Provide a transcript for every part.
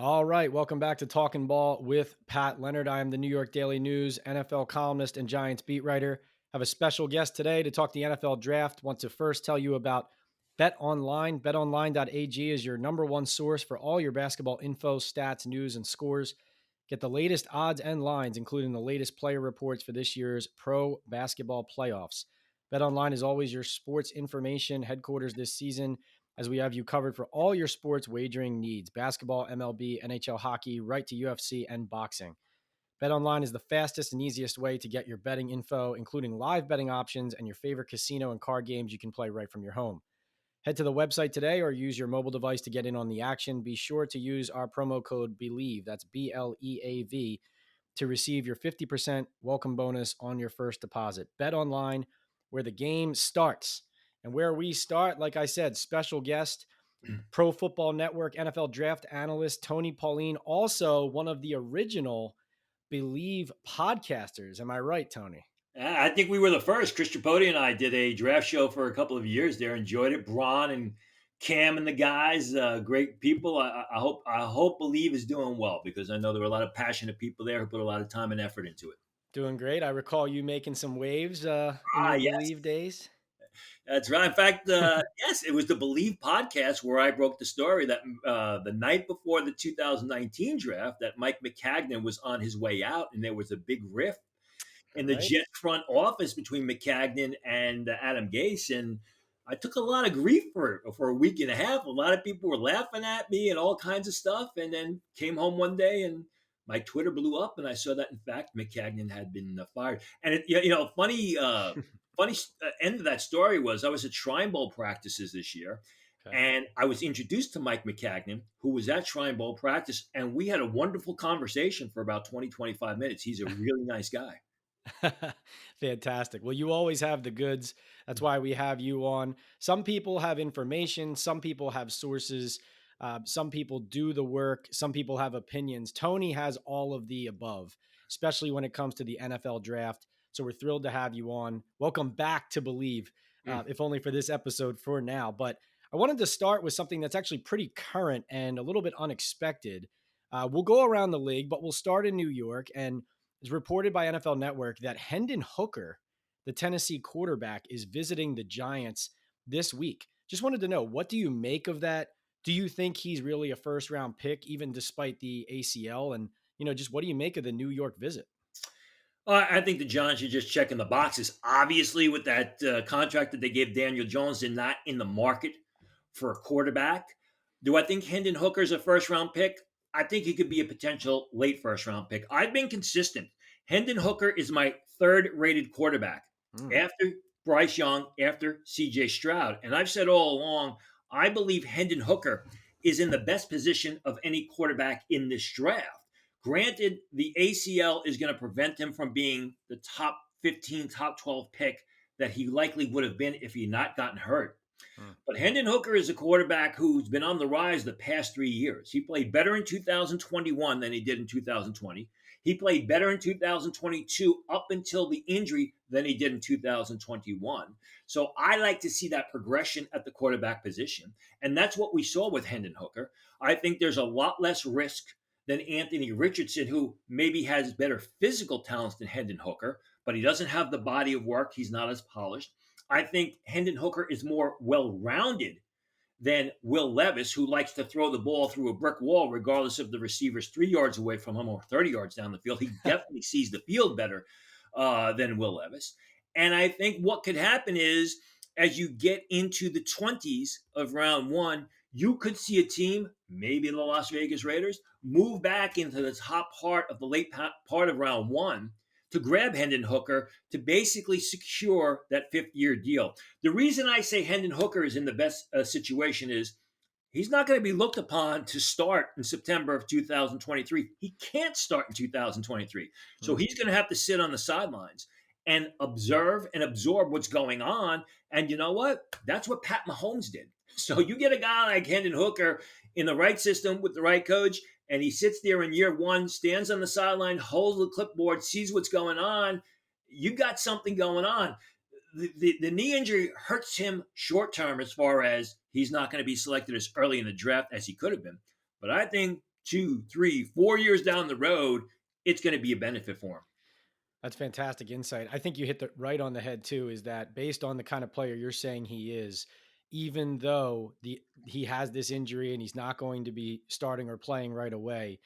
All right, welcome back to Talking Ball with Pat Leonard. I am the New York Daily News NFL columnist and Giants beat writer. Have a special guest today to talk the NFL draft. Want to first tell you about Bet Online. BetOnline.ag is your number one source for all your basketball info, stats, news, and scores. Get the latest odds and lines, including the latest player reports for this year's pro basketball playoffs. BetOnline is always your sports information headquarters this season, as we have you covered for all your sports wagering needs: basketball, MLB, NHL hockey, right to UFC and boxing. BetOnline is the fastest and easiest way to get your betting info, including live betting options and your favorite casino and card games you can play right from your home. Head to the website today or use your mobile device to get in on the action. Be sure to use our promo code BELIEVE, that's BLEAV, to receive your 50% welcome bonus on your first deposit. Bet online, where the game starts. And where we start, like I said, special guest, Pro Football Network NFL draft analyst Tony Pauline, also one of the original Believe podcasters. Am I right, Tony? I think we were the first. Chris Tripodi and I did a draft show for a couple of years there. Enjoyed it. Braun and Cam and the guys, great people. I hope Believe is doing well because I know there were a lot of passionate people there who put a lot of time and effort into it. Doing great. I recall you making some waves in your Yes, Believe days. that's right. In fact, yes, it was the Believe podcast where I broke the story that the night before the 2019 draft, that Mike McCagnon was on his way out, and there was a big rift All in the right. Jet front office between McCagnon and Adam Gase, and I took a lot of grief for a week and a half. A lot of people were laughing at me and all kinds of stuff, and then came home one day and my Twitter blew up, and I saw that in fact McCagnon had been fired. And funny end of that story was I was at Shrine Bowl practices this year. Okay. And I was introduced to Mike McCagnon, who was at Shrine Bowl practice, and we had a wonderful conversation for about 20, 25 minutes. He's a really nice guy. Fantastic. Well, you always have the goods. That's why we have you on. Some people have information, some people have sources, some people do the work, some people have opinions. Tony has all of the above, especially when it comes to the NFL draft. So we're thrilled to have you on. Welcome back to Believe, Mm. if only for this episode for now. But I wanted to start with something that's actually pretty current and a little bit unexpected. We'll go around the league, but we'll start in New York. And it's reported by NFL Network that Hendon Hooker, the Tennessee quarterback, is visiting the Giants this week. Just wanted to know, what do you make of that? Do you think he's really a first round pick, even despite the ACL? And, just what do you make of the New York visit? I think the Giants are just checking the boxes. Obviously, with that contract that they gave Daniel Jones, they're not in the market for a quarterback. Do I think Hendon Hooker is a first round pick? I think he could be a potential late first round pick. I've been consistent. Hendon Hooker is my third rated quarterback Mm, after Bryce Young, after CJ Stroud. And I've said all along, I believe Hendon Hooker is in the best position of any quarterback in this draft. Granted, the ACL is going to prevent him from being the top 15, top 12 pick that he likely would have been if he had not gotten hurt. mm. But Hendon Hooker is a quarterback who's been on the rise the past 3 years. He played better in 2021 than he did in 2020. He played better in 2022 up until the injury than he did in 2021. So I like to see that progression at the quarterback position. And that's what we saw with Hendon Hooker. I think there's a lot less risk than Anthony Richardson, who maybe has better physical talents than Hendon Hooker, but he doesn't have the body of work. He's not as polished. I think Hendon Hooker is more well rounded than Will Levis, who likes to throw the ball through a brick wall, regardless if the receiver's 3 yards away from him or 30 yards down the field. He definitely sees the field better than Will Levis. And I think what could happen is as you get into the 20s of round one, you could see a team, maybe the Las Vegas Raiders, move back into the top part of the late part of round one to grab Hendon Hooker to basically secure that fifth-year deal. The reason I say Hendon Hooker is in the best situation is he's not going to be looked upon to start in September of 2023. He can't start in 2023. So Mm. he's going to have to sit on the sidelines and observe and absorb what's going on. And you know what? That's what Pat Mahomes did. So you get a guy like Hendon Hooker in the right system with the right coach, and he sits there in year one, stands on the sideline, holds the clipboard, sees what's going on. You got something going on. The knee injury hurts him short term as far as he's not going to be selected as early in the draft as he could have been. But I think 2, 3, 4 years down the road, it's going to be a benefit for him. That's fantastic insight. I think you hit the right on the head too, is that based on the kind of player you're saying he is, even though he has this injury and he's not going to be starting or playing right away,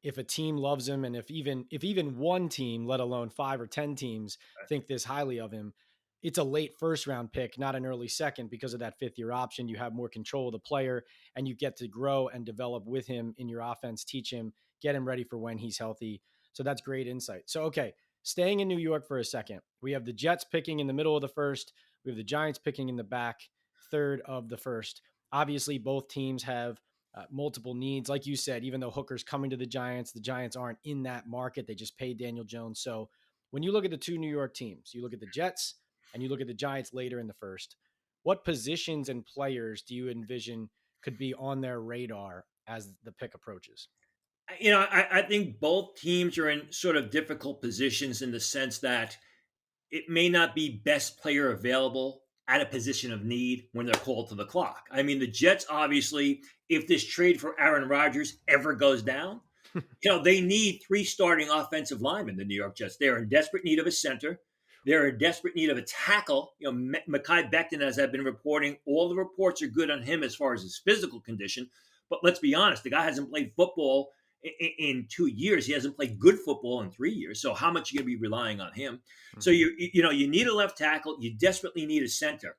if a team loves him, and if even one team, let alone 5 or 10 teams, think this highly of him, it's a late first round pick, not an early second, because of that fifth year option. You have more control of the player, and you get to grow and develop with him in your offense, teach him, get him ready for when he's healthy. So that's great insight. So okay, staying in New York for a second, we have the Jets picking in the middle of the first. We have the Giants picking in the back third of the first. Obviously, both teams have multiple needs. Like you said, even though Hooker's coming to the Giants aren't in that market. They just paid Daniel Jones. So when you look at the two New York teams, you look at the Jets and you look at the Giants later in the first, what positions and players do you envision could be on their radar as the pick approaches? I think both teams are in sort of difficult positions in the sense that it may not be best player available at a position of need when they're called to the clock. I mean, the Jets, obviously, if this trade for Aaron Rodgers ever goes down, they need three starting offensive linemen, the New York Jets. They're in desperate need of a center. They're in desperate need of a tackle. Mekhi Becton, as I've been reporting, all the reports are good on him as far as his physical condition. But let's be honest, the guy hasn't played football in 2 years. He hasn't played good football in 3 years. So how much are you going to be relying on him? So Mhm. you need a left tackle. You desperately need a center.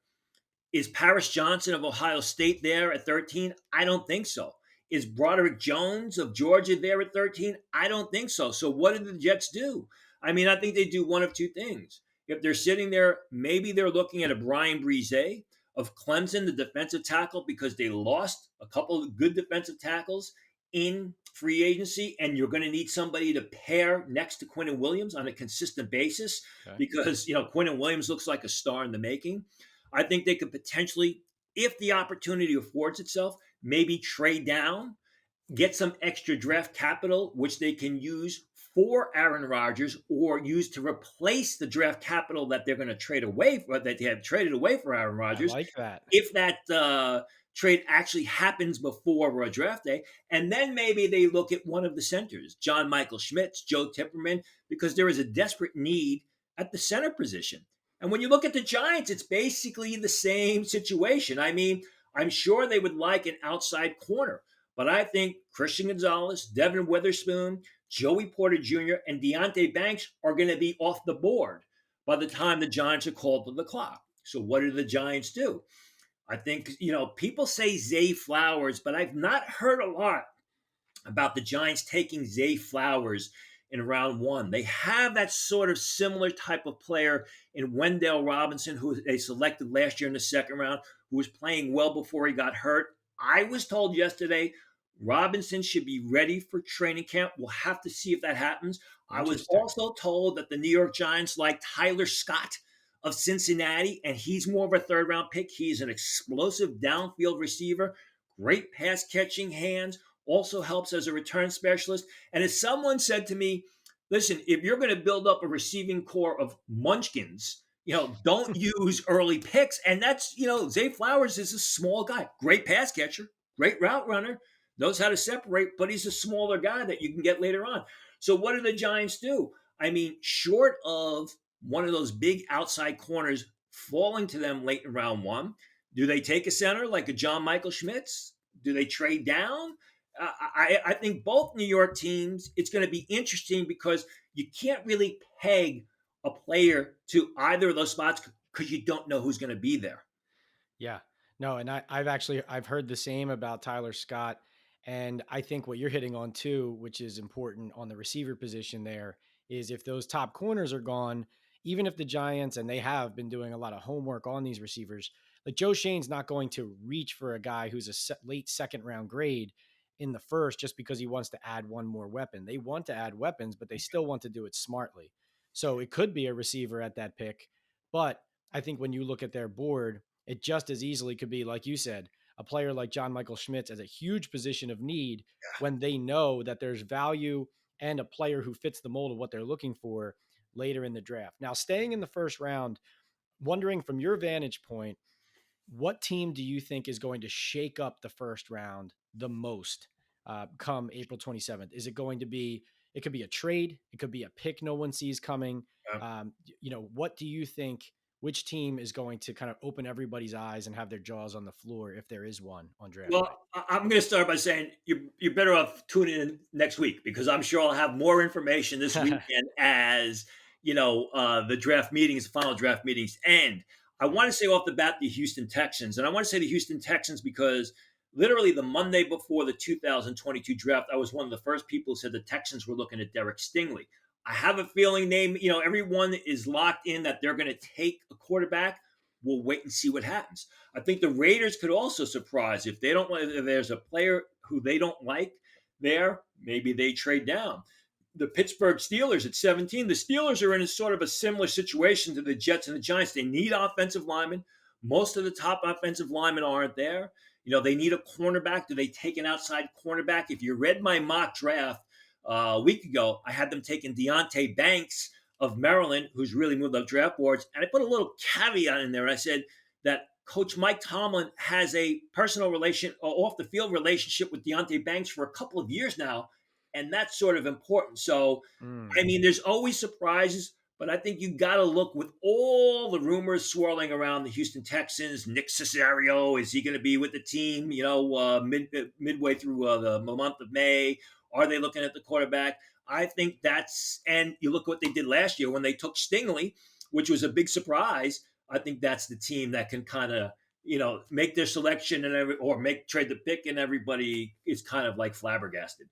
Is Paris Johnson of Ohio State there at 13? I don't think so. Is Broderick Jones of Georgia there at 13? I don't think so. So what did the Jets do? I mean, I think they do one of two things. If they're sitting there, maybe they're looking at a Brian Brise of Clemson, the defensive tackle, because they lost a couple of good defensive tackles in free agency, and you're going to need somebody to pair next to Quinnen Williams on a consistent basis Okay. because Quinnen Williams looks like a star in the making. I think they could potentially, if the opportunity affords itself, maybe trade down, get some extra draft capital, which they can use for Aaron Rodgers or use to replace the draft capital that they're going to trade away for, that they have traded away for Aaron I Rodgers. like that. If that trade actually happens before a draft day, and then maybe they look at one of the centers, John Michael Schmitz, Joe Tipperman, because there is a desperate need at the center position. And when you look at the Giants, it's basically the same situation. I mean, I'm sure they would like an outside corner, but I think Christian Gonzalez, Devin Witherspoon, Joey Porter Jr., and Deontay Banks are going to be off the board by the time the Giants are called to the clock. So what do the Giants do? I think, people say Zay Flowers, but I've not heard a lot about the Giants taking Zay Flowers in round one. They have that sort of similar type of player in Wendell Robinson, who they selected last year in the second round, who was playing well before he got hurt. I was told yesterday Robinson should be ready for training camp. We'll have to see if that happens. I was Interesting. also told that the New York Giants like Tyler Scott of Cincinnati, and he's more of a third round pick. He's an explosive downfield receiver, great pass catching hands, also helps as a return specialist. And as someone said to me, listen, if you're going to build up a receiving core of munchkins, don't use early picks. And that's, Zay Flowers is a small guy, great pass catcher, great route runner, knows how to separate, but he's a smaller guy that you can get later on. So what do the Giants do? I mean, short of one of those big outside corners falling to them late in round one, do they take a center like a John Michael Schmitz? Do they trade down? I think both New York teams, it's going to be interesting because you can't really peg a player to either of those spots because you don't know who's going to be there. Yeah. No, and I've heard the same about Tyler Scott. And I think what you're hitting on too, which is important on the receiver position there, is if those top corners are gone, even if the Giants, and they have been doing a lot of homework on these receivers, like Joe Shane's not going to reach for a guy who's late second round grade in the first just because he wants to add one more weapon. They want to add weapons, but they still want to do it smartly. So it could be a receiver at that pick. But I think when you look at their board, it just as easily could be, like you said, a player like John Michael Schmitz as a huge position of need when they know that there's value and a player who fits the mold of what they're looking for later in the draft. Now, staying in the first round, wondering from your vantage point, what team do you think is going to shake up the first round the most? come April 27th? Is it going to be? It could be a trade. It could be a pick no one sees coming. What do you think? Which team is going to kind of open everybody's eyes and have their jaws on the floor if there is one on draft night? Well, I'm going to start by saying you're better off tuning in next week because I'm sure I'll have more information this weekend as the draft meetings, the final draft meetings end. I want to say off the bat the Houston Texans, and I want to say the Houston Texans because literally the Monday before the 2022 draft, I was one of the first people who said the Texans were looking at Derek Stingley. I have a feeling everyone is locked in that they're going to take a quarterback. We'll wait and see what happens. I think the Raiders could also surprise if there's a player who they don't like there, maybe they trade down. The Pittsburgh Steelers at 17, the Steelers are in a sort of a similar situation to the Jets and the Giants. They need offensive linemen. Most of the top offensive linemen aren't there. They need a cornerback. Do they take an outside cornerback? If you read my mock draft a week ago, I had them taking Deonte Banks of Maryland, who's really moved up draft boards. And I put a little caveat in there. And I said that Coach Mike Tomlin has a personal off the field relationship with Deonte Banks for a couple of years now. And that's sort of important. So, there's always surprises, but I think you got to look with all the rumors swirling around the Houston Texans. Nick Caserio, is he going to be with the team, midway through the month of May? Are they looking at the quarterback? I think and you look what they did last year when they took Stingley, which was a big surprise. I think that's the team that can kind of, make their selection or trade the pick, and everybody is kind of like flabbergasted.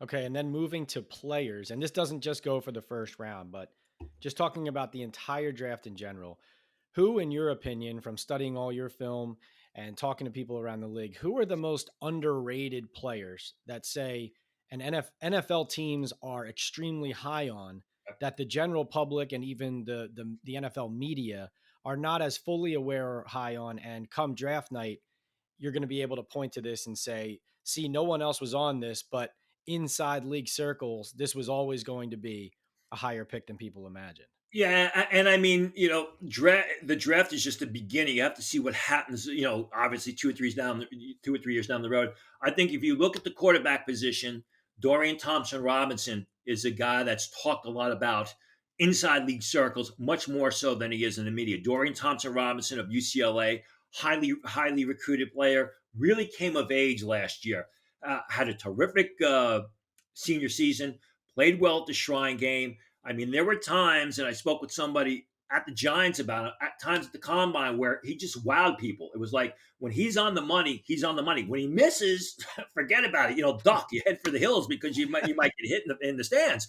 Okay, and then moving to players, and this doesn't just go for the first round, but just talking about the entire draft in general. Who, in your opinion, from studying all your film and talking to people around the league, who are the most underrated players that say and NFL teams are extremely high on that the general public and even the NFL media are not as fully aware or high on, and come draft night, you're going to be able to point to this and say, see, no one else was on this, but inside league circles, this was always going to be a higher pick than people imagine. Yeah, and the draft is just the beginning. You have to see what happens. Obviously 2 or 3 years down the road. I think if you look at the quarterback position, Dorian Thompson-Robinson is a guy that's talked a lot about inside league circles, much more so than he is in the media. Dorian Thompson-Robinson of UCLA, highly recruited player, really came of age last year. Had a terrific senior season, played well at the Shrine game. There were times, and I spoke with somebody at the Giants about it, at times at the Combine, where he just wowed people. It was like, when he's on the money, he's on the money. When he misses, forget about it. Duck, you head for the hills because you might get hit in the stands.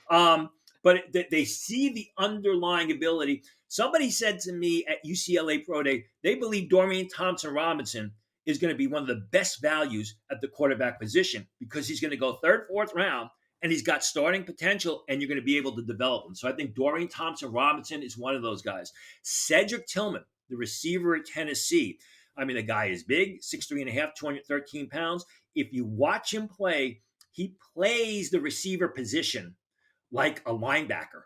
But they see the underlying ability. Somebody said to me at UCLA Pro Day, they believe Dorian Thompson-Robinson is going to be one of the best values at the quarterback position because he's going to go third, fourth round, and he's got starting potential, and you're going to be able to develop him. So I think Dorian Thompson-Robinson is one of those guys. Cedric Tillman, the receiver at Tennessee. The guy is big, 6'3.5", 213 pounds. If you watch him play, he plays the receiver position like a linebacker.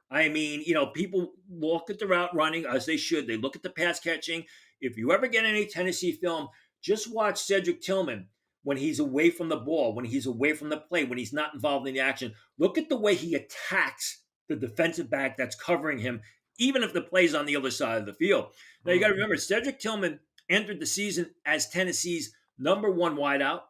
People look at the route running as they should. They look at the pass catching. If you ever get any Tennessee film, just watch Cedric Tillman when he's away from the ball, when he's away from the play, when he's not involved in the action. Look at the way he attacks the defensive back that's covering him, even if the play's on the other side of the field. Now, you got to remember, Cedric Tillman entered the season as Tennessee's number one wideout,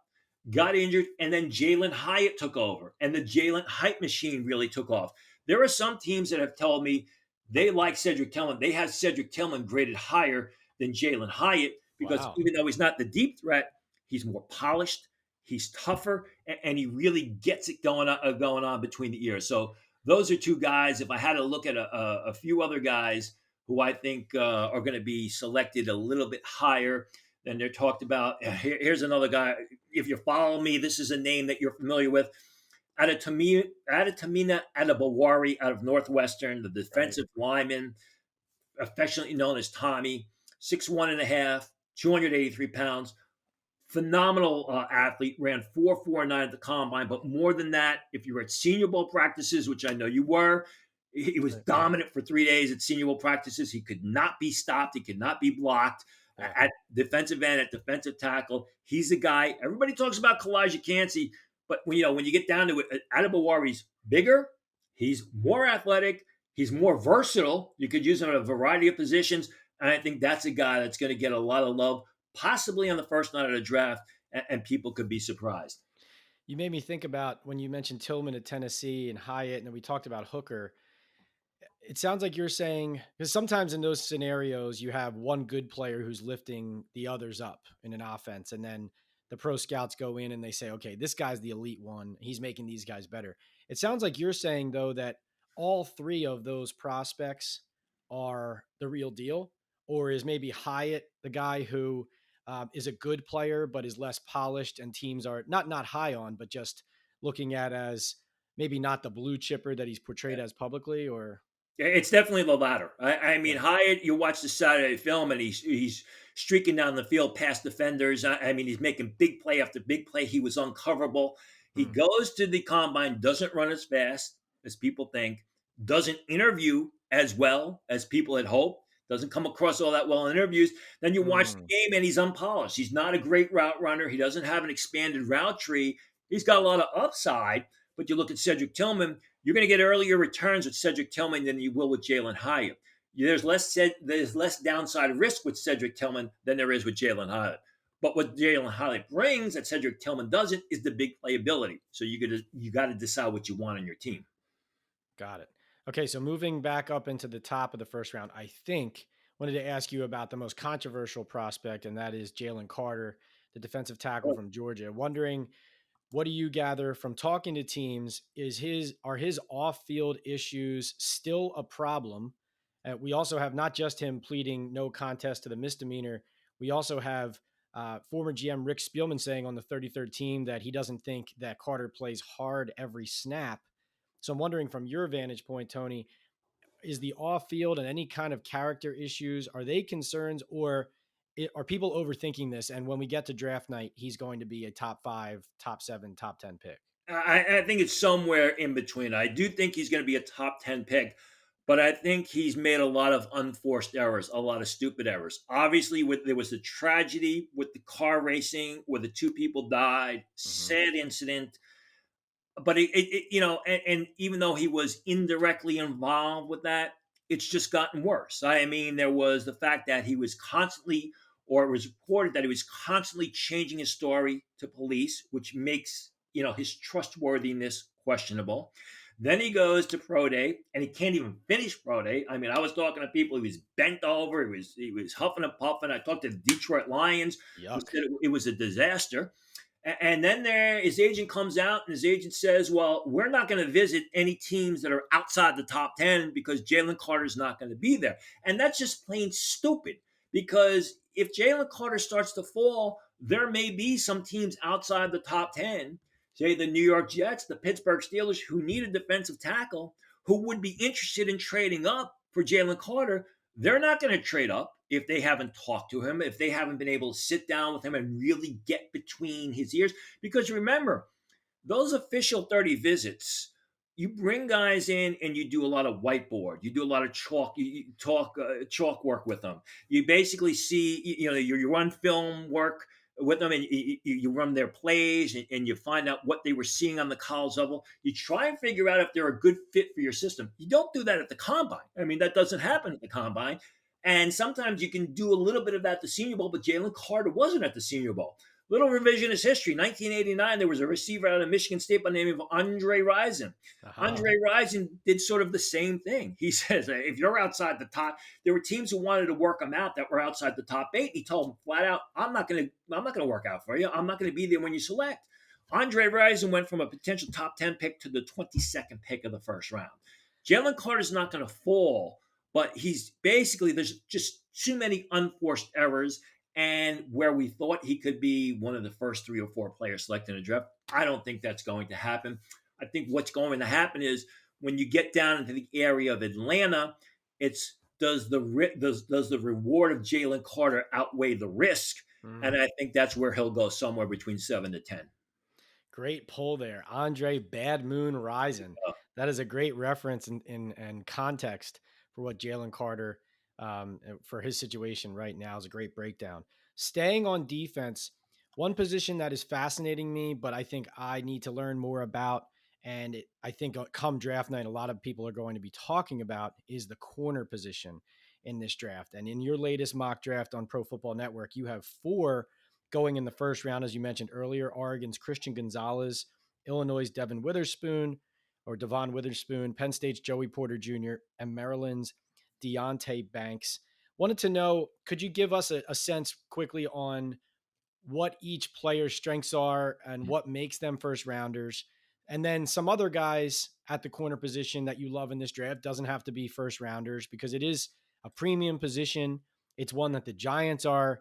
got injured, and then Jalen Hyatt took over, and the Jalen Hyatt machine really took off. There are some teams that have told me they like Cedric Tillman. They have Cedric Tillman graded higher than Jalen Hyatt because even though he's not the deep threat, he's more polished, he's tougher, and he really gets it going on between the ears. So those are two guys. If I had to look at a few other guys who I think are going to be selected a little bit higher than they're talked about, here's another guy. If you follow me, this is a name that you're familiar with. Adetomiwa Adebawari out of Northwestern, the defensive lineman, affectionately known as Tommy, 6'1.5", 283 pounds. Phenomenal athlete, ran 4.49 at the Combine. But more than that, if you were at Senior Bowl practices, which I know you were, he was dominant for 3 days at Senior Bowl practices. He could not be stopped. He could not be blocked. At defensive end, at defensive tackle, he's the guy. Everybody talks about Kalijah Cansey. But when you get down to it, Adebawari's bigger, he's more athletic, he's more versatile. You could use him in a variety of positions, and I think that's a guy that's going to get a lot of love, possibly on the first night of the draft, and people could be surprised. You made me think about when you mentioned Tillman at Tennessee and Hyatt, and then we talked about Hooker. It sounds like you're saying, because sometimes in those scenarios you have one good player who's lifting the others up in an offense, and then the pro scouts go in and they say, okay, this guy's the elite one, he's making these guys better. It sounds like you're saying though that all three of those prospects are the real deal, or is maybe Hyatt the guy who is a good player but is less polished, and teams are not high on, but just looking at as maybe not the blue chipper that he's portrayed as publicly, or It's definitely the latter. I mean, yeah. Hyatt, you watch the Saturday film, and he's streaking down the field past defenders. I mean, he's making big play after big play. He was uncoverable. He Hmm. goes to the combine, doesn't run as fast as people think, doesn't interview as well as people had hoped, doesn't come across all that well in interviews. Then you watch the Mm. game, and he's unpolished. He's not a great route runner. He doesn't have an expanded route tree. He's got a lot of upside, but you look at Cedric Tillman, you're going to get earlier returns with Cedric Tillman than you will with Jalen Hyatt. There's less downside risk with Cedric Tillman than there is with Jalen Hyatt. But what Jalen Hyatt brings that Cedric Tillman doesn't is the big playability. So you got to decide what you want on your team. Got it. Okay, so moving back up into the top of the first round, I think wanted to ask you about the most controversial prospect, and that is Jalen Carter, the defensive tackle from Georgia. Wondering, what do you gather from talking to teams? Are his off-field issues still a problem? We also have not just him pleading no contest to the misdemeanor. We also have former GM Rick Spielman saying on the 33rd team that he doesn't think that Carter plays hard every snap. So I'm wondering, from your vantage point, Tony, is the off field and any kind of character issues, are they concerns, or are people overthinking this? And when we get to draft night, he's going to be a top 5, top 7, top 10 pick. I think it's somewhere in between. I do think he's going to be a top 10 pick, but I think he's made a lot of unforced errors, a lot of stupid errors. Obviously, there was a tragedy with the car racing where the two people died, Mm-hmm. sad incident. But and even though he was indirectly involved with that, it's just gotten worse. I mean, there was the fact that he was constantly, or it was reported that he was constantly changing his story to police, which makes his trustworthiness questionable. Then he goes to pro day, and he can't even finish pro day. I mean, I was talking to people; he was bent over, he was huffing and puffing. I talked to the Detroit Lions, who Yuck. said it was a disaster. And then his agent comes out, and his agent says, well, we're not going to visit any teams that are outside the top 10 because Jalen Carter's not going to be there. And that's just plain stupid, because if Jalen Carter starts to fall, there may be some teams outside the top 10, say the New York Jets, the Pittsburgh Steelers, who need a defensive tackle, who would be interested in trading up for Jalen Carter. They're not going to trade up if they haven't talked to him, if they haven't been able to sit down with him and really get between his ears. Because remember, those official 30 visits, you bring guys in and you do a lot of whiteboard, you do a lot of chalk, you talk chalk work with them. You basically see, you run film work with them, and you run their plays, and you find out what they were seeing on the college level. You try and figure out if they're a good fit for your system. You don't do that at the combine. I mean, that doesn't happen at the combine. And sometimes you can do a little bit of that at the Senior Bowl, but Jalen Carter wasn't at the Senior Bowl. Little revisionist history. 1989, there was a receiver out of Michigan State by the name of Andre Rison. Uh-huh. Andre Rison did sort of the same thing. He says, if you're outside the top, there were teams who wanted to work him out that were outside the top 8. He told them flat out, I'm not going to work out for you. I'm not going to be there when you select. Andre Rison went from a potential top 10 pick to the 22nd pick of the first round. Jalen Carter's not going to fall, but there's just too many unforced errors. And where we thought he could be one of the first 3 or 4 players selected in the draft, I don't think that's going to happen. I think what's going to happen is when you get down into the area of Atlanta, it's does the reward of Jalen Carter outweigh the risk? And Mm. I think that's where he'll go, somewhere between 7 to 10. Great pull there. Andre Bad Moon Rising. That is a great reference and context for what Jalen Carter, for his situation right now, is a great breakdown. Staying on defense, One position that is fascinating me, but I think I need to learn more about, and I think come draft night, a lot of people are going to be talking about is the corner position in this draft. And in your latest mock draft on Pro Football Network, you have four going in the first round, as you mentioned earlier: Oregon's Christian Gonzalez, Illinois' Devon Witherspoon or Devon Witherspoon, Penn State's Joey Porter Jr., and Maryland's Deontay Banks. Wanted to know, could you give us a sense quickly on what each player's strengths are and what makes them first rounders? And then some other guys at the corner position that you love in this draft. Doesn't have to be first rounders because it is a premium position. It's one that the Giants are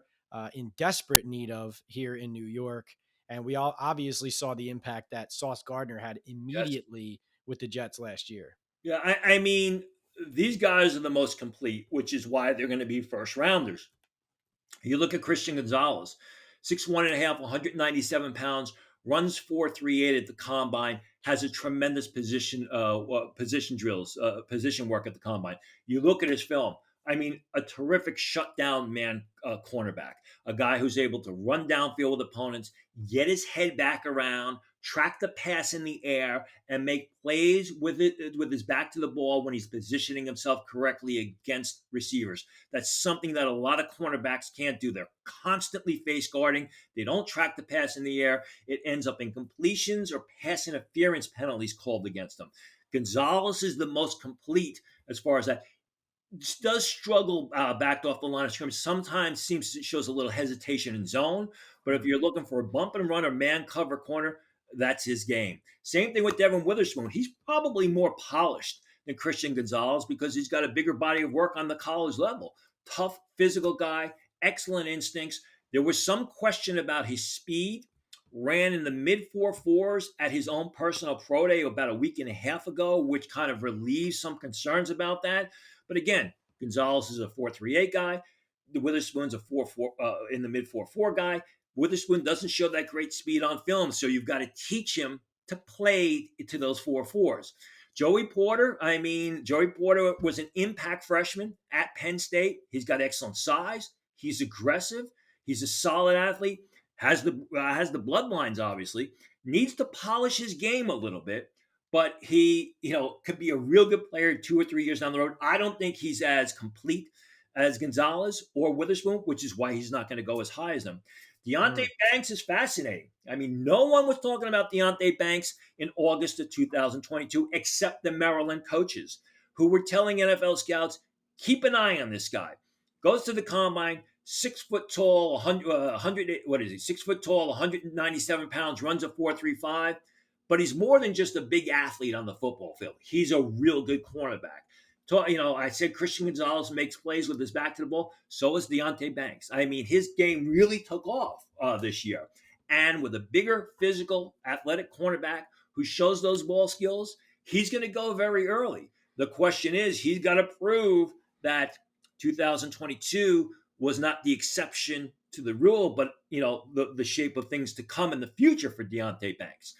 in desperate need of here in New York. And we all obviously saw the impact that Sauce Gardner had Yes. immediately with the Jets last year. Yeah, I mean, these guys are the most complete, which is why they're going to be first rounders. You look at Christian Gonzalez, 6'1.5", 197 pounds, runs 4.38 at the combine, has a tremendous position drills, position work at the combine. You look at his film. I mean, a terrific shutdown man cornerback, a guy who's able to run downfield with opponents, get his head back around, track the pass in the air, and make plays with his back to the ball when he's positioning himself correctly against receivers. That's something that a lot of cornerbacks can't do. They're constantly face guarding. They don't track the pass in the air. It ends up in completions or pass interference penalties called against them. Gonzalez is the most complete as far as that. Does struggle backed off the line of scrimmage. Sometimes shows a little hesitation in zone, but if you're looking for a bump and run or man cover corner, that's his game. Same thing with Devon Witherspoon. He's probably more polished than Christian Gonzalez because he's got a bigger body of work on the college level. Tough, physical guy, excellent instincts. There was some question about his speed. Ran in the mid 4.4s at his own personal pro day about a week and a half ago, which kind of relieves some concerns about that. But again, Gonzalez is a 4.38 guy. The Witherspoon's a 4.4 in the mid 4.4 guy. Witherspoon doesn't show that great speed on film, so you've got to teach him to play to those 4.4s. Joey Porter was an impact freshman at Penn State. He's got excellent size. He's aggressive. He's a solid athlete. Has the bloodlines, obviously. Needs to polish his game a little bit, but he, could be a real good player 2 or 3 years down the road. I don't think he's as complete as Gonzalez or Witherspoon, which is why he's not going to go as high as them. Deontay Banks is fascinating. I mean, no one was talking about Deontay Banks in August of 2022 except the Maryland coaches who were telling NFL scouts, keep an eye on this guy. Goes to the combine, 6 foot tall, 100, what is he? 6 foot tall, 197 pounds, runs a 4.35. But he's more than just a big athlete on the football field. He's a real good cornerback. I said Christian Gonzalez makes plays with his back to the ball. So is Deontay Banks. I mean, his game really took off this year. And with a bigger, physical, athletic cornerback who shows those ball skills, he's going to go very early. The question is, he's got to prove that 2022 was not the exception to the rule, but the shape of things to come in the future for Deontay Banks.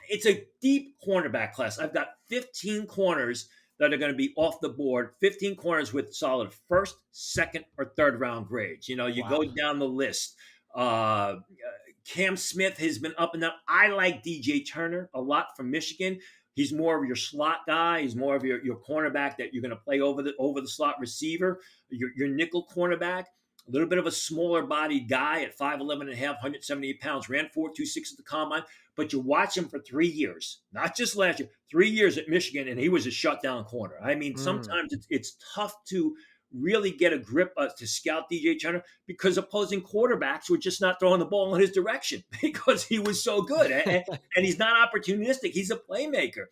It's a deep cornerback class. I've got 15 corners that are going to be off the board, 15 corners with solid first, second, or third round grades. Go down the list. Cam Smith has been up and down. I like DJ Turner a lot from Michigan. He's more of your slot guy. He's more of your cornerback that you're going to play over the slot receiver, your nickel cornerback. A little bit of a smaller bodied guy at 5'11 and a half, 178 pounds, ran 4.26 at the combine. But you watch him for 3 years, not just last year, 3 years at Michigan, and he was a shutdown corner. I mean, sometimes it's tough to really get a grip to scout DJ Turner because opposing quarterbacks were just not throwing the ball in his direction because he was so good. and he's not opportunistic. He's a playmaker.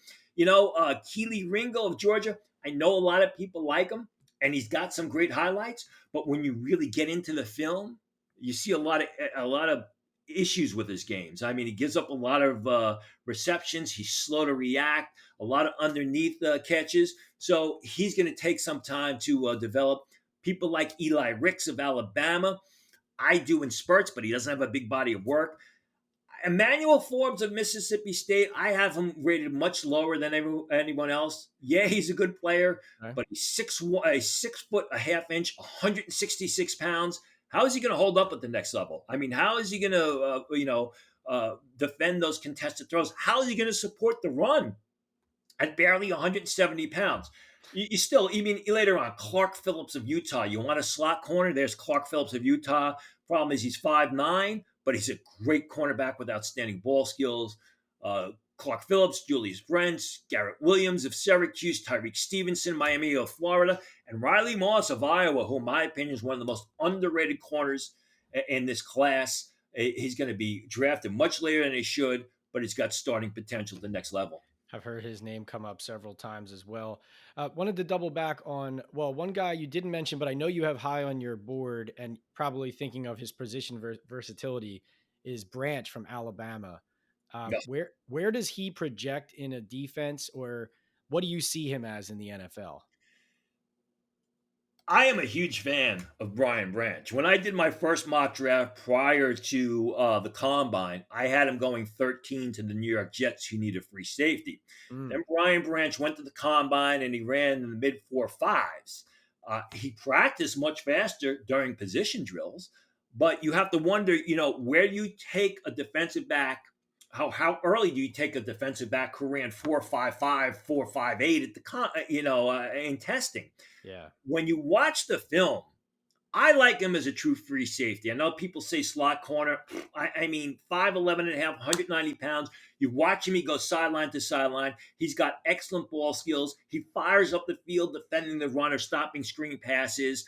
Keely Ringo of Georgia, I know a lot of people like him, and he's got some great highlights. But when you really get into the film, you see a lot of issues with his games. I mean, he gives up a lot of receptions. He's slow to react, a lot of underneath catches. So he's going to take some time to develop. People like Eli Ricks of Alabama, I do in spurts, but he doesn't have a big body of work. Emmanuel Forbes of Mississippi State, I have him rated much lower than anyone else. Yeah, he's a good player, but he's 6'1", 6'1.5", 166 pounds. How is he going to hold up at the next level? I mean, how is he going to, defend those contested throws? How is he going to support the run at barely 170 pounds? You still, you mean later on, Clark Phillips of Utah. You want a slot corner? There's Clark Phillips of Utah. Problem is he's 5'9", but he's a great cornerback with outstanding ball skills. Clark Phillips, Julius Brents, Garrett Williams of Syracuse, Tyreek Stevenson, Miami of Florida, and Riley Moss of Iowa, who, in my opinion, is one of the most underrated corners in this class. He's going to be drafted much later than he should, but he's got starting potential at the next level. I've heard his name come up several times as well. Wanted to double back on, well, one guy you didn't mention, but I know you have high on your board and probably thinking of his position versatility is Branch from Alabama. Where does he project in a defense, or what do you see him as in the NFL? I am a huge fan of Brian Branch. When I did my first mock draft prior to the combine, I had him going 13 to the New York Jets, who need a free safety. Mm, Then Brian Branch went to the combine and he ran in the mid 4.5s. He practiced much faster during position drills, but you have to wonder, where do you take a defensive back? How early do you take a defensive back who ran 4.55, 4.58 at in testing? yeah, When you watch the film, I like him as a true free safety. I know people say slot corner. I mean, 5'11 and a half, 190 pounds. You watch him, he goes sideline to sideline. He's got excellent ball skills. He fires up the field defending the runner, stopping screen passes.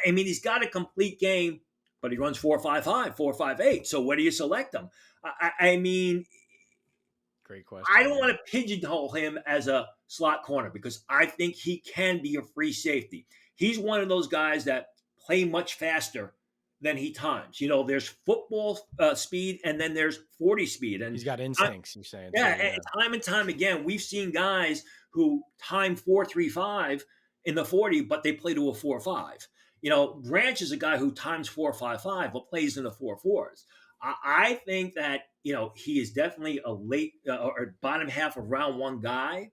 I mean, he's got a complete game, but he runs 4.55, 4.58. So where do you select him? I mean, great I question. don't Yeah, want to pigeonhole him as a slot corner because I think he can be a free safety. He's one of those guys that play much faster than he times. There's football speed and then there's 40 speed. he's got I, instincts. You're saying yeah, too. and Yeah, time and time again, we've seen guys who time 4.35 in the 40, but they play to a 4.5. Branch is a guy who times 4.55 but plays in the 4.4s. I think that he is definitely a late or bottom half of round one guy.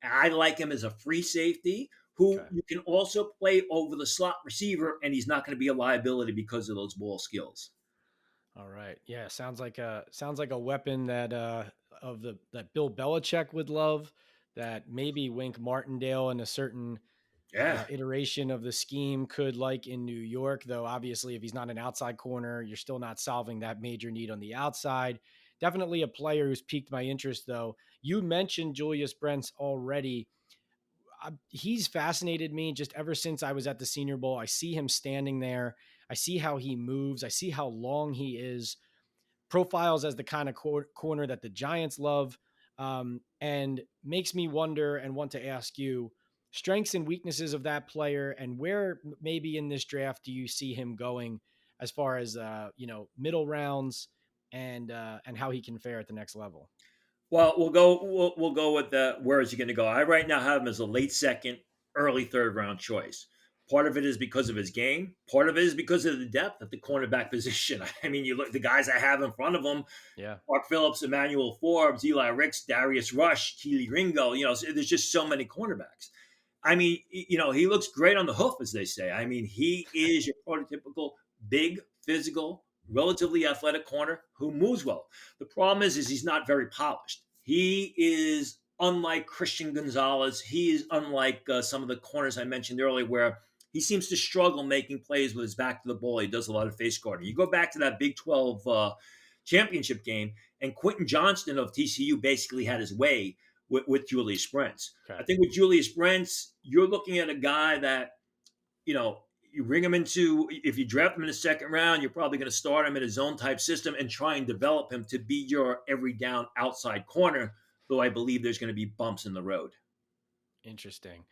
I like him as a free safety who okay. you can also play over the slot receiver, and he's not going to be a liability because of those ball skills. All right. Yeah, sounds like a weapon that of the that Bill Belichick would love, that maybe Wink Martindale in a certain Yeah. iteration of the scheme could like in New York, though obviously if he's not an outside corner, you're still not solving that major need on the outside. Definitely a player who's piqued my interest though. You mentioned Julius Brents already. He's fascinated me just ever since I was at the Senior Bowl. I see him standing there. I see how he moves. I see how long he is, profiles as the kind of corner that the Giants love, and makes me wonder and want to ask you strengths and weaknesses of that player, and where maybe in this draft do you see him going as far as middle rounds and how he can fare at the next level. Well, we'll go with the where is he going to go? I right now have him as a late second, early third round choice. Part of it is because of his game. Part of it is because of the depth at the cornerback position. I mean, you look the guys I have in front of him: Yeah, Mark Phillips, Emmanuel Forbes, Eli Ricks, Darius Rush, Keely Ringo. There's just so many cornerbacks. I mean, he looks great on the hoof, as they say. I mean, he is your prototypical big, physical, relatively athletic corner who moves well. The problem is he's not very polished. He is unlike Christian Gonzalez. He is unlike some of the corners I mentioned earlier, where he seems to struggle making plays with his back to the ball. He does a lot of face guarding. You go back to that Big 12 championship game, and Quentin Johnston of TCU basically had his way with Julius Brents. I okay. think with Julius Brents, you're looking at a guy that, you bring him into, if you draft him in the second round, you're probably going to start him in a zone type system and try and develop him to be your every down outside corner, though I believe there's going to be bumps in the road. Interesting.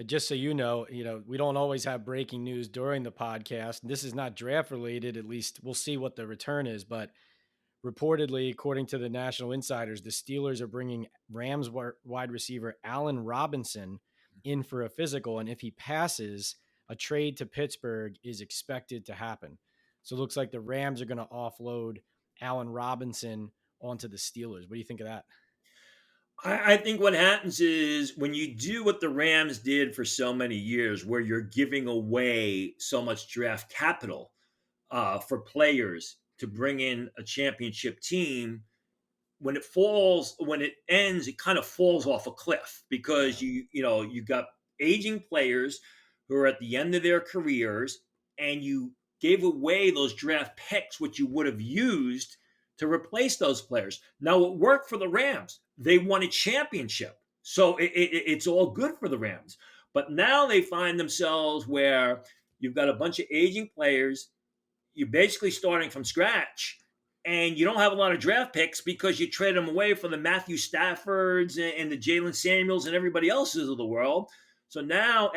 Just so you know, we don't always have breaking news during the podcast. This is not draft related. At least we'll see what the return is. But reportedly, according to the National Insiders, the Steelers are bringing Rams wide receiver Allen Robinson in for a physical. And if he passes, a trade to Pittsburgh is expected to happen. So it looks like the Rams are going to offload Allen Robinson onto the Steelers. What do you think of that? I think what happens is when you do what the Rams did for so many years, where you're giving away so much draft capital, for players to bring in a championship team, when it ends, it kind of falls off a cliff because Yeah. you got aging players who are at the end of their careers, and you gave away those draft picks which you would have used to replace those players. Now it worked for the Rams. They won a championship. So it's all good for the Rams. But now they find themselves where you've got a bunch of aging players, you're basically starting from scratch, and you don't have a lot of draft picks because you trade them away for the Matthew Staffords and the Jalen Samuels and everybody else's of the world. So now,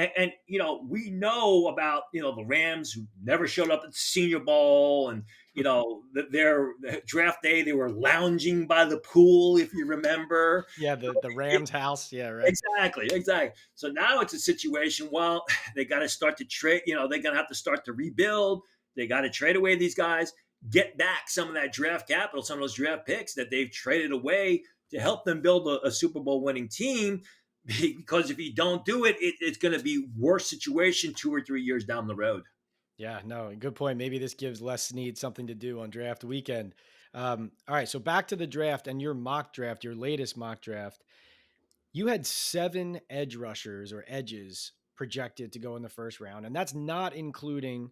we know about the Rams who never showed up at the Senior Bowl, and their draft day they were lounging by the pool, if you remember. Yeah, the Rams house. Yeah, right. Exactly, exactly. So now it's a situation. Well, they got to start to trade. They're going to have to start to rebuild. They got to trade away these guys, get back some of that draft capital, some of those draft picks that they've traded away to help them build a Super Bowl winning team. Because if you don't do it, it's going to be worse situation 2 or 3 years down the road. Yeah, no, good point. Maybe this gives Les Snead something to do on draft weekend. All right, so back to the draft and your mock draft, your latest mock draft. You had 7 edge rushers or edges projected to go in the first round, and that's not including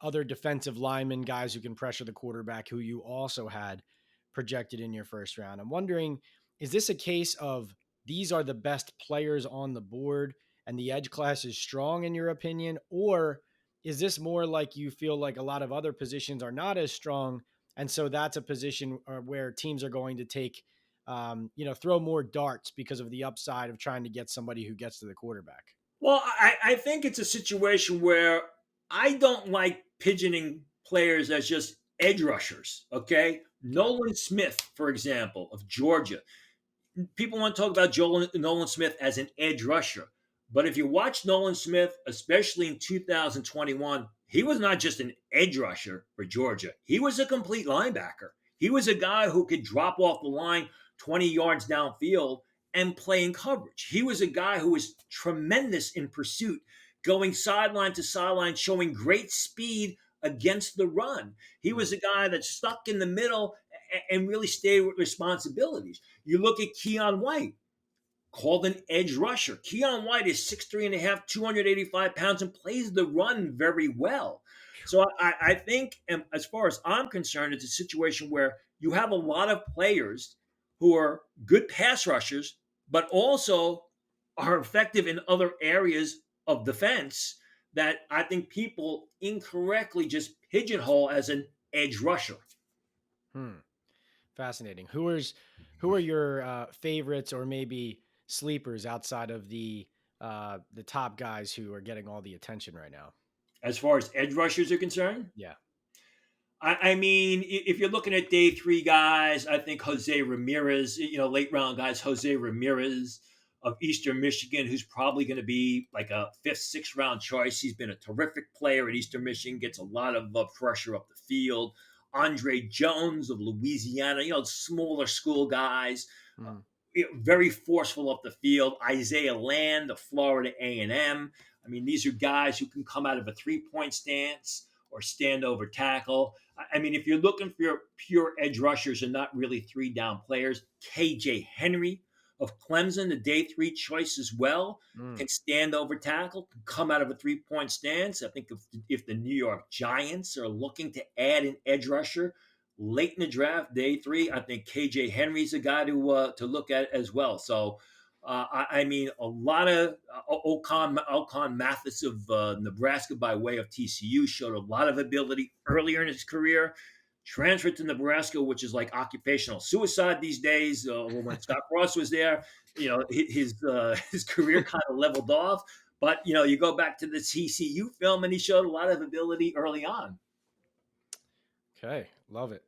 other defensive linemen, guys who can pressure the quarterback, who you also had projected in your first round. I'm wondering, is this a case of these are the best players on the board and the edge class is strong in your opinion? Or is this more like you feel like a lot of other positions are not as strong? And so that's a position where teams are going to take, throw more darts because of the upside of trying to get somebody who gets to the quarterback. Well, I think it's a situation where I don't like pigeoning players as just edge rushers. Okay. Okay. Nolan Smith, for example, of Georgia. People want to talk about Nolan Smith as an edge rusher. But if you watch Nolan Smith, especially in 2021, he was not just an edge rusher for Georgia. He was a complete linebacker. He was a guy who could drop off the line 20 yards downfield and play in coverage. He was a guy who was tremendous in pursuit, going sideline to sideline, showing great speed against the run. He was a guy that stuck in the middle and really stayed with responsibilities. You look at Keon White, called an edge rusher. Keon White is 6'3" and a half, 285 pounds, and plays the run very well. So I think, as far as I'm concerned, it's a situation where you have a lot of players who are good pass rushers, but also are effective in other areas of defense that I think people incorrectly just pigeonhole as an edge rusher. Hmm. Fascinating. Who are your favorites or maybe sleepers outside of the top guys who are getting all the attention right now? As far as edge rushers are concerned, Yeah. I mean, if you're looking at day three guys, I think Jose Ramirez, late round guys, Jose Ramirez of Eastern Michigan, who's probably going to be like a fifth, sixth round choice. He's been a terrific player at Eastern Michigan, gets a lot of pressure up the field. Andre Jones of Louisiana, smaller school guys, Hmm. very forceful up the field. Isaiah Land of Florida A&M. I mean, these are guys who can come out of a 3-point stance or stand over tackle. I mean, if you're looking for your pure edge rushers and not really 3 down players, KJ Henry of Clemson, the day 3 choice as well, Mm. can stand over tackle, can come out of a 3-point stance. I think if the New York Giants are looking to add an edge rusher late in the draft, day 3, I think KJ Henry's a guy to look at as well. So, I mean, a lot of Ocon Mathis of Nebraska by way of TCU showed a lot of ability earlier in his career. Transferred to Nebraska, which is like occupational suicide these days. When Scott Frost was there, his career kind of leveled off. But you go back to the TCU film, and he showed a lot of ability early on. Okay. Love it.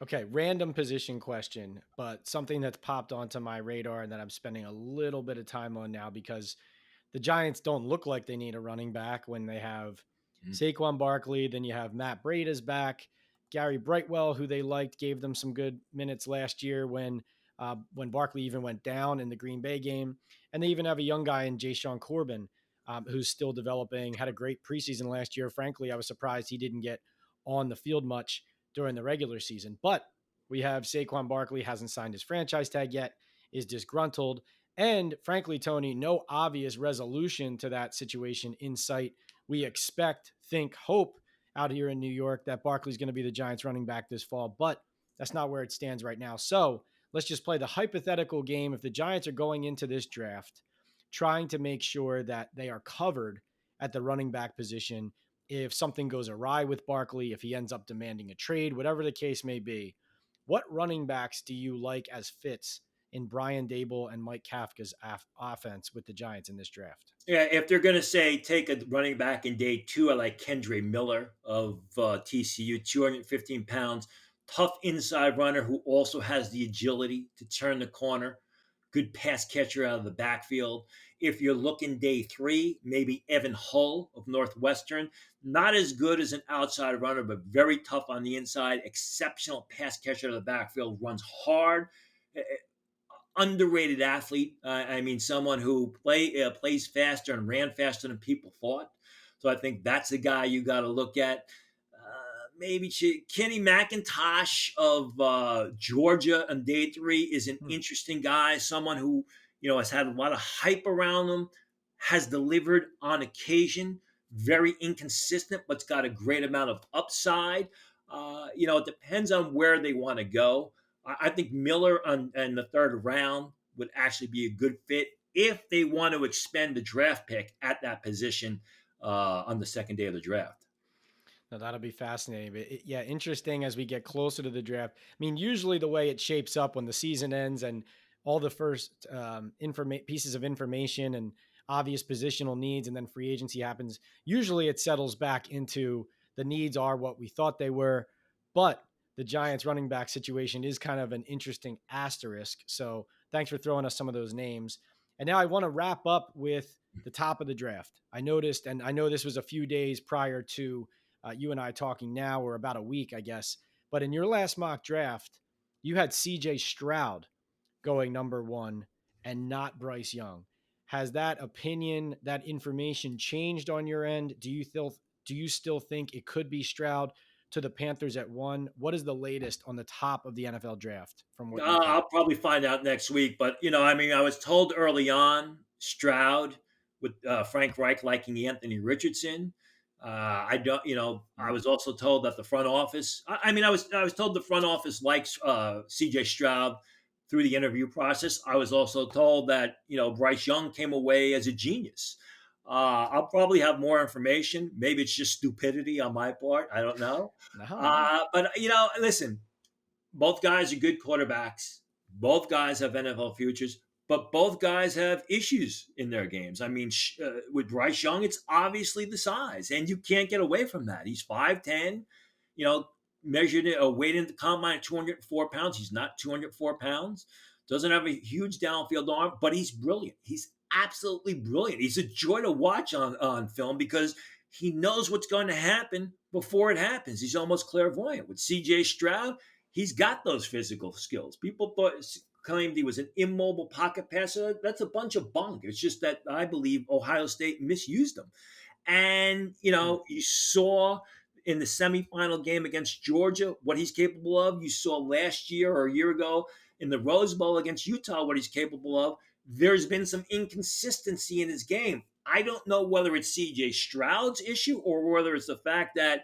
Okay, random position question, but something that's popped onto my radar and that I'm spending a little bit of time on now because the Giants don't look like they need a running back when they have Mhm. Saquon Barkley. Then you have Matt Breida's back. Gary Brightwell, who they liked, gave them some good minutes last year when Barkley even went down in the Green Bay game. And they even have a young guy in Jay Corbin. who's still developing, had a great preseason last year. Frankly, I was surprised he didn't get on the field much during the regular season. But we have Saquon Barkley hasn't signed his franchise tag yet, is disgruntled. And frankly, Tony, no obvious resolution to that situation in sight. We expect, think, hope out here in New York that Barkley's going to be the Giants running back this fall, but that's not where it stands right now. So let's just play the hypothetical game. If the Giants are going into this draft trying to make sure that they are covered at the running back position, if something goes awry with Barkley, if he ends up demanding a trade, whatever the case may be, what running backs do you like as fits in Brian Dable and Mike Kafka's offense with the Giants in this draft? Yeah, if they're going to say take a running back in day two, I like Kendre Miller of TCU, 215 pounds, tough inside runner who also has the agility to turn the corner, good pass catcher out of the backfield. If you're looking day three, maybe Evan Hull of Northwestern, not as good as an outside runner, but very tough on the inside, exceptional pass catcher out of the backfield, runs hard, underrated athlete. I mean, someone who plays faster and ran faster than people thought. So I think that's a guy you got to look at. Maybe Kenny McIntosh of Georgia on day three is an interesting guy. Someone who has had a lot of hype around him, has delivered on occasion. Very inconsistent, but's got a great amount of upside. It depends on where they want to go. I think Miller in the third round would actually be a good fit if they want to expend the draft pick at that position on the second day of the draft. No, that'll be fascinating. But yeah, interesting as we get closer to the draft. I mean, usually the way it shapes up when the season ends and all the first pieces of information and obvious positional needs, and then free agency happens, usually it settles back into the needs are what we thought they were. But the Giants running back situation is kind of an interesting asterisk. So thanks for throwing us some of those names. And now I want to wrap up with the top of the draft. I noticed, and I know this was a few days prior to you and I talking now, or about a week, I guess. But in your last mock draft, you had CJ Stroud going number one and not Bryce Young. Has that opinion, that information changed on your end? Do you still think it could be Stroud to the Panthers at one? What is the latest on the top of the NFL draft from what you've heard? I'll probably find out next week. But, I was told early on Stroud with Frank Reich liking Anthony Richardson. I don't, I was also told that the front office, I was told the front office likes CJ Stroud through the interview process. I was also told that, Bryce Young came away as a genius. I'll probably have more information. Maybe it's just stupidity on my part. I don't know. No. But, listen, both guys are good quarterbacks. Both guys have NFL futures, but both guys have issues in their games. I mean, with Bryce Young, it's obviously the size, and you can't get away from that. He's 5'10", measured weight in the combine at 204 pounds. He's not 204 pounds. Doesn't have a huge downfield arm, but he's brilliant. He's absolutely brilliant. He's a joy to watch on film because he knows what's going to happen before it happens. He's almost clairvoyant. With CJ Stroud, he's got those physical skills. People claimed he was an immobile pocket passer. That's a bunch of bunk. It's just that I believe Ohio State misused him. And, you saw in the semifinal game against Georgia what he's capable of. You saw last year or a year ago in the Rose Bowl against Utah what he's capable of. There's been some inconsistency in his game. I don't know whether it's CJ Stroud's issue or whether it's the fact that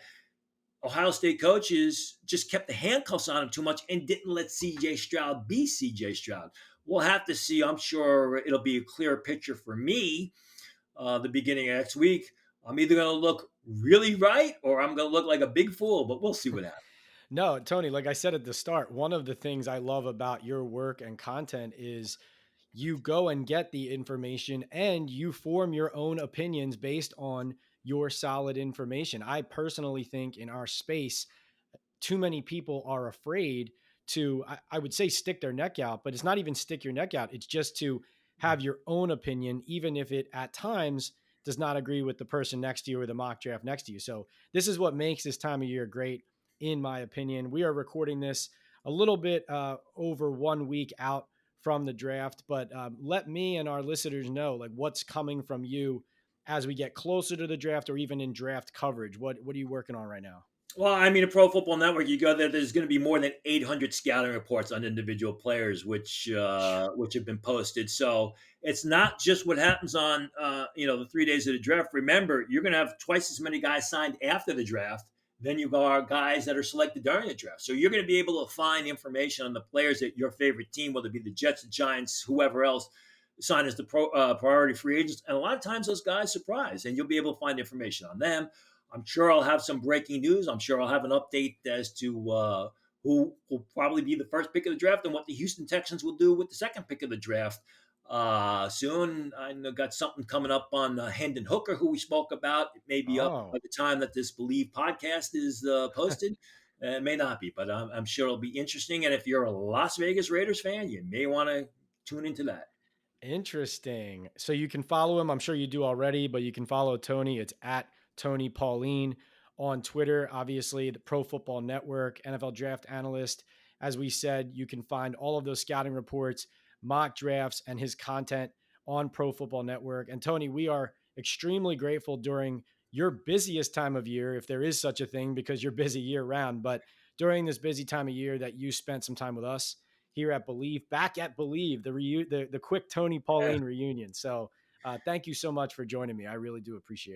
Ohio State coaches just kept the handcuffs on him too much and didn't let CJ Stroud be CJ Stroud. We'll have to see. I'm sure it'll be a clearer picture for me the beginning of next week. I'm either going to look really right or I'm going to look like a big fool, but we'll see what happens. No, Tony, like I said at the start, one of the things I love about your work and content is you go and get the information and you form your own opinions based on your solid information. I personally think in our space, too many people are afraid to, I would say, stick their neck out, but it's not even stick your neck out. It's just to have your own opinion, even if it at times does not agree with the person next to you or the mock draft next to you. So this is what makes this time of year great, in my opinion. We are recording this a little bit over 1 week out from the draft, but let me and our listeners know like what's coming from you as we get closer to the draft or even in draft coverage? What are you working on right now? Well, I mean, a Pro Football Network, you go there. There's going to be more than 800 scouting reports on individual players, which have been posted. So it's not just what happens on the 3 days of the draft. Remember, you're going to have twice as many guys signed after the draft than you are guys that are selected during the draft. So you're going to be able to find information on the players that your favorite team, whether it be the Jets, the Giants, whoever else, sign as the priority free agents. And a lot of times those guys surprise, and you'll be able to find information on them. I'm sure I'll have some breaking news. I'm sure I'll have an update as to who will probably be the first pick of the draft and what the Houston Texans will do with the second pick of the draft. Soon, I know got something coming up on Hendon Hooker, who we spoke about. It may be up Oh, by the time that this Believe podcast is posted. It may not be, but I'm sure it'll be interesting. And if you're a Las Vegas Raiders fan, you may want to tune into that. interesting. So you can follow him. I'm sure you do already, but you can follow Tony. It's at Tony Pauline on Twitter. Obviously, the Pro Football Network, NFL draft analyst. As we said, you can find all of those scouting reports, mock drafts, and his content on Pro Football Network. And Tony, we are extremely grateful during your busiest time of year, if there is such a thing, because you're busy year round. But during this busy time of year, that you spent some time with us here at Believe, back at Believe, the quick Tony Yeah. Pauline reunion. So thank you so much for joining me. I really do appreciate it.